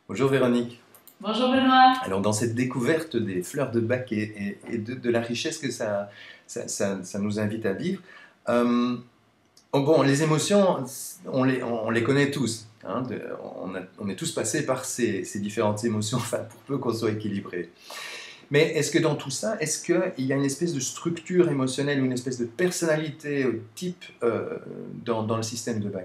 Bonjour Véronique. Bonjour Benoît. Alors dans cette découverte des fleurs de bac et de la richesse que ça nous invite à vivre, euh, bon, les émotions, on les connaît tous. Hein, on est tous passés par ces différentes émotions, enfin pour peu qu'on soit équilibré. Mais est-ce que dans tout ça, est-ce qu'il y a une espèce de structure émotionnelle ou une espèce de personnalité type dans le système de Bach?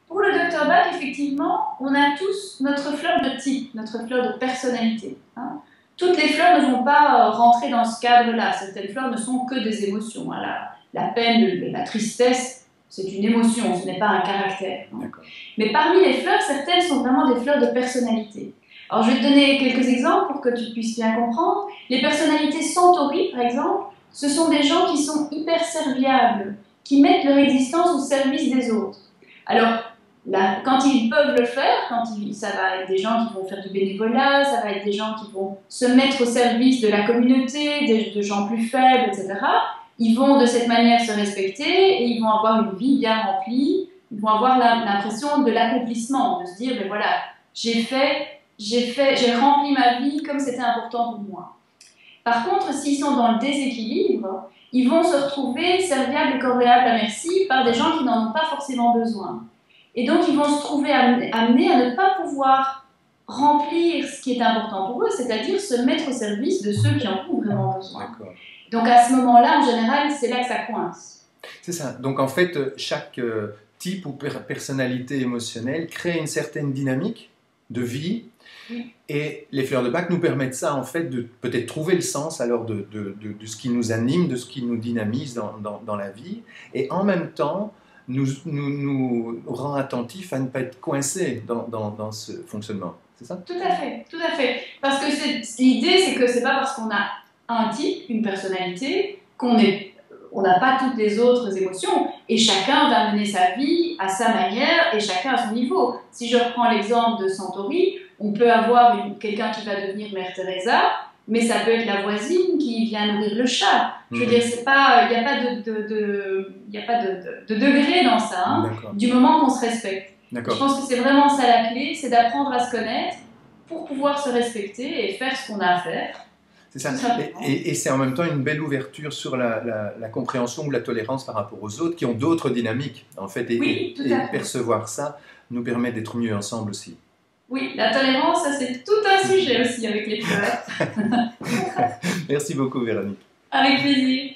Pour le docteur Bach, effectivement, on a tous notre fleur de type, notre fleur de personnalité. Hein. Toutes les fleurs ne vont pas rentrer dans ce cadre-là. Certaines fleurs ne sont que des émotions. Hein. La peine, la tristesse, c'est une émotion, ce n'est pas un caractère. Hein. Mais parmi les fleurs, certaines sont vraiment des fleurs de personnalité. Alors, je vais te donner quelques exemples pour que tu puisses bien comprendre. Les personnalités centauri, par exemple, ce sont des gens qui sont hyper serviables, qui mettent leur existence au service des autres. Alors, là, quand ils peuvent le faire, ça va être des gens qui vont faire du bénévolat, ça va être des gens qui vont se mettre au service de la communauté, de gens plus faibles, etc. Ils vont de cette manière se respecter et ils vont avoir une vie bien remplie. Ils vont avoir l'impression de l'accomplissement, de se dire, ben voilà, j'ai rempli ma vie comme c'était important pour moi. Par contre, s'ils sont dans le déséquilibre, ils vont se retrouver serviables et corvéables à merci par des gens qui n'en ont pas forcément besoin. Et donc, ils vont se trouver amenés à ne pas pouvoir remplir ce qui est important pour eux, c'est-à-dire se mettre au service de ceux qui en ont vraiment besoin. Donc, à ce moment-là, en général, c'est là que ça coince. C'est ça. Donc, en fait, chaque type ou personnalité émotionnelle crée une certaine dynamique de vie. Et les fleurs de Bach nous permettent ça, en fait, de peut-être trouver le sens alors de ce qui nous anime, de ce qui nous dynamise dans la vie, et en même temps nous rend attentifs à ne pas être coincés dans ce fonctionnement. C'est ça? Tout à fait, tout à fait. Parce que l'idée, c'est que c'est pas parce qu'on a un type, une personnalité, on n'a pas toutes les autres émotions, et chacun va mener sa vie à sa manière, et chacun à son niveau. Si je reprends l'exemple de Centauri, on peut avoir quelqu'un qui va devenir Mère Teresa, mais ça peut être la voisine qui vient nourrir le chat. Je veux dire, il n'y a pas de degré dans ça, hein, du moment qu'on se respecte. Je pense que c'est vraiment ça la clé, c'est d'apprendre à se connaître pour pouvoir se respecter et faire ce qu'on a à faire. C'est ça. Et c'est en même temps une belle ouverture sur la compréhension ou la tolérance par rapport aux autres qui ont d'autres dynamiques, en fait. Et percevoir ça nous permet d'être mieux ensemble aussi. Oui, la tolérance, ça c'est tout un sujet aussi avec les fleurs. Merci beaucoup, Véronique. Avec plaisir.